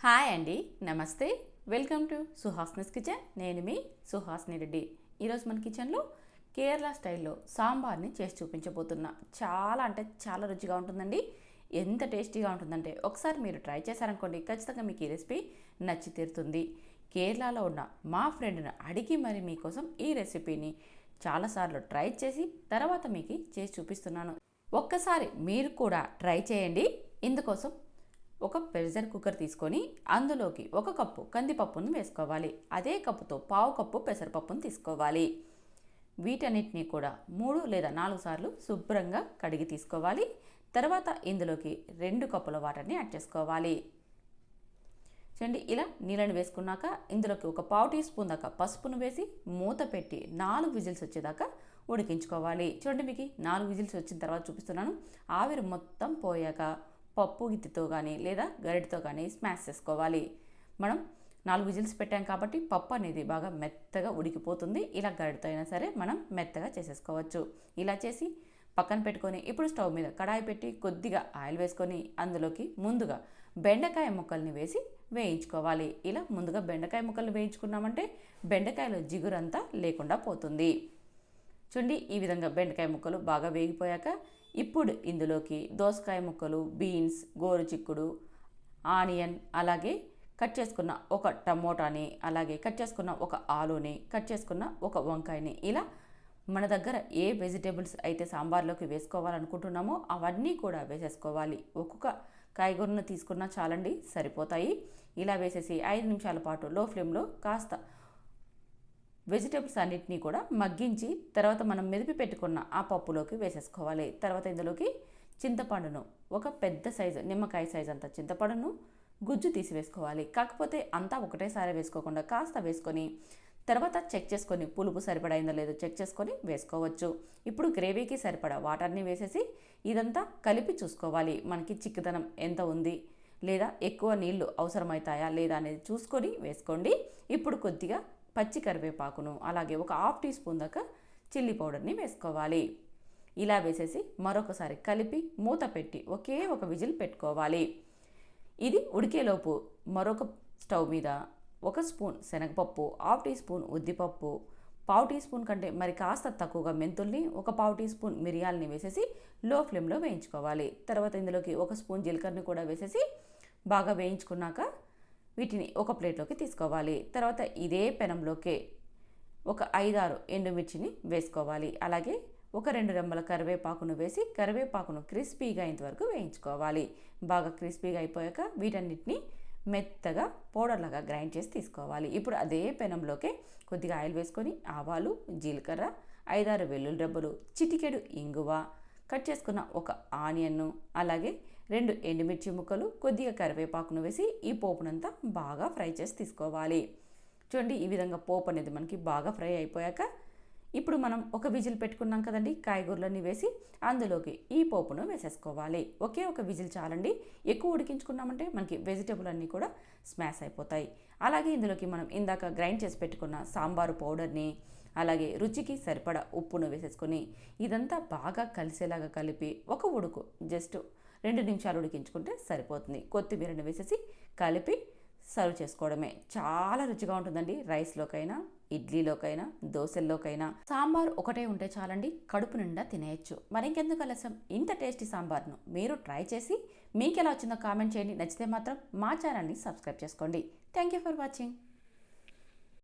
Hi అండి, నమస్తే. Welcome to Suhasini's kitchen. నేను మీ సుహాస్ని రెడ్డి. ఈరోజు మన కిచెన్లో కేరళ స్టైల్లో సాంబార్ని చేసి చూపించబోతున్నా. చాలా అంటే చాలా రుచిగా ఉంటుందండి. ఎంత టేస్టీగా ఉంటుందంటే ఒకసారి మీరు ట్రై చేశారనుకోండి, ఖచ్చితంగా మీకు ఈ రెసిపీ నచ్చి తీరుతుంది. కేరళలో ఉన్న మా ఫ్రెండ్ని అడిగి మరి మీకోసం ఈ రెసిపీని చాలాసార్లు ట్రై చేసి తర్వాత మీకు చేసి చూపిస్తున్నాను. ఒక్కసారి మీరు కూడా ట్రై చేయండి. ఇందుకోసం ఒక ప్రెషర్ కుక్కర్ తీసుకొని అందులోకి 1 కప్పు కందిపప్పును వేసుకోవాలి. అదే కప్పుతో పావు కప్పు పెసరపప్పును తీసుకోవాలి. వీటన్నిటిని కూడా 3 లేదా 4 సార్లు శుభ్రంగా కడిగి తీసుకోవాలి. తర్వాత ఇందులోకి 2 కప్పుల వాటర్ని యాడ్ చేసుకోవాలి. చూడండి, ఇలా నీళ్ళని వేసుకున్నాక ఇందులోకి ఒక పావు టీ స్పూన్ దాకా పసుపును వేసి మూత పెట్టి 4 విజిల్స్ వచ్చేదాకా ఉడికించుకోవాలి. చూడండి, మీకు 4 విజిల్స్ వచ్చిన తర్వాత చూపిస్తున్నాను. ఆవిరి మొత్తం పోయాక పప్పు గిత్తితో కానీ లేదా గరిటతో కానీ స్మాష్ చేసుకోవాలి. మనం 4 విజిల్స్ పెట్టాం కాబట్టి పప్పు అనేది బాగా మెత్తగా ఉడికిపోతుంది. ఇలా గరిటతో అయినా సరే మనం మెత్తగా చేసేసుకోవచ్చు. ఇలా చేసి పక్కన పెట్టుకొని ఇప్పుడు స్టవ్ మీద కడాయి పెట్టి కొద్దిగా ఆయిల్ వేసుకొని అందులోకి ముందుగా బెండకాయ ముక్కల్ని వేసి వేయించుకోవాలి. ఇలా ముందుగా బెండకాయ ముక్కల్ని వేయించుకున్నామంటే బెండకాయలో జిగురంతా లేకుండా పోతుంది. చూడండి, ఈ విధంగా బెండకాయ ముక్కలు బాగా వేగిపోయాక ఇప్పుడు ఇందులోకి దోసకాయ ముక్కలు, బీన్స్, గోరుచిక్కుడు, ఆనియన్, అలాగే కట్ చేసుకున్న ఒక టమోటాని, అలాగే కట్ చేసుకున్న ఒక ఆలూని, కట్ చేసుకున్న ఒక వంకాయని, ఇలా మన దగ్గర ఏ వెజిటేబుల్స్ అయితే సాంబార్లోకి వేసుకోవాలనుకుంటున్నామో అవన్నీ కూడా వేసేసుకోవాలి. ఒక్కొక్క కాయగూరను తీసుకున్నా చాలండి, సరిపోతాయి. ఇలా వేసేసి 5 నిమిషాల పాటు లో ఫ్లేమ్లో కాస్త వెజిటేబుల్స్ అన్నిటినీ కూడా మగ్గించి తర్వాత మనం మెదిపి పెట్టుకున్న ఆ పప్పులోకి వేసేసుకోవాలి. తర్వాత ఇందులోకి చింతపండును, ఒక పెద్ద సైజు నిమ్మకాయ సైజు అంత చింతపండును గుజ్జు తీసి వేసుకోవాలి. కాకపోతే అంతా ఒకటేసారి వేసుకోకుండా కాస్త వేసుకొని తర్వాత చెక్ చేసుకొని పులుపు సరిపడైందో లేదో చెక్ చేసుకొని వేసుకోవచ్చు. ఇప్పుడు గ్రేవీకి సరిపడా వాటర్ని వేసేసి ఇదంతా కలిపి చూసుకోవాలి. మనకి చిక్కదనం ఎంత ఉంది లేదా ఎక్కువ నీళ్లు అవసరమవుతాయా లేదా అనేది చూసుకొని వేసుకోండి. ఇప్పుడు కొద్దిగా పచ్చి కరివేపాకును, అలాగే ఒక హాఫ్ టీ స్పూన్ దాకా చిల్లీ పౌడర్ని వేసుకోవాలి. ఇలా వేసేసి మరొకసారి కలిపి మూత పెట్టి ఒకే ఒక విజిల్ పెట్టుకోవాలి. ఇది ఉడికేలోపు మరొక స్టవ్ మీద 1 స్పూన్ శనగపప్పు, హాఫ్ టీ స్పూన్ ఉద్దిపప్పు, పావు టీ స్పూన్ కంటే మరి కాస్త తక్కువగా మెంతుల్ని, ఒక పావు టీ స్పూన్ మిరియాలని వేసేసి లో ఫ్లేమ్లో వేయించుకోవాలి. తర్వాత ఇందులోకి 1 స్పూన్ జీలకర్రని కూడా వేసేసి బాగా వేయించుకున్నాక వీటిని ఒక ప్లేట్లోకి తీసుకోవాలి. తర్వాత ఇదే పెనంలోకే ఒక 5-6 ఎండుమిర్చిని వేసుకోవాలి. అలాగే ఒక 2 రెమ్మల కరివేపాకును వేసి కరివేపాకును క్రిస్పీగా ఇంతవరకు వేయించుకోవాలి. బాగా క్రిస్పీగా అయిపోయాక వీటన్నిటిని మెత్తగా పౌడర్లాగా గ్రైండ్ చేసి తీసుకోవాలి. ఇప్పుడు అదే పెనంలోకే కొద్దిగా ఆయిల్ వేసుకొని ఆవాలు, జీలకర్ర, 5-6 వెల్లుల్లి రెబ్బలు, చిటికెడు ఇంగువ, కట్ చేసుకున్న ఒక ఆనియన్ను, అలాగే 2 ఎండుమిర్చి ముక్కలు, కొద్దిగా కరివేపాకును వేసి ఈ పోపునంతా బాగా ఫ్రై చేసి తీసుకోవాలి. చూడండి, ఈ విధంగా పోపు అనేది మనకి బాగా ఫ్రై అయిపోయాక ఇప్పుడు మనం ఒక విజిల్ పెట్టుకున్నాం కదండి, కాయగూరలన్నీ వేసి అందులోకి ఈ పోపును వేసేసుకోవాలి. ఒకే ఒక విజిల్ చాలండి. ఎక్కువ ఉడికించుకున్నామంటే మనకి వెజిటేబుల్ అన్నీ కూడా స్మాష్ అయిపోతాయి. అలాగే ఇందులోకి మనం ఇందాక గ్రైండ్ చేసి పెట్టుకున్న సాంబారు పౌడర్ని, అలాగే రుచికి సరిపడా ఉప్పును వేసేసుకొని ఇదంతా బాగా కలిసేలాగా కలిపి ఒక ఉడుకు జస్ట్ 2 నిమిషాలు ఉడికించుకుంటే సరిపోతుంది. కొత్తిమీరని వేసేసి కలిపి సర్వ్ చేసుకోవడమే. చాలా రుచిగా ఉంటుందండి. రైస్లోకైనా, ఇడ్లీలోకైనా, దోశల్లోకైనా సాంబార్ ఒకటే ఉంటే చాలండి, కడుపు నిండా తినేయచ్చు. మరి ఇంకెందుకు ఆలస్యం, ఇంత టేస్టీ సాంబార్ను మీరు ట్రై చేసి మీకు ఎలా వచ్చిందో కామెంట్ చేయండి. నచ్చితే మాత్రం మా ఛానల్ని సబ్స్క్రైబ్ చేసుకోండి. Thank you for watching.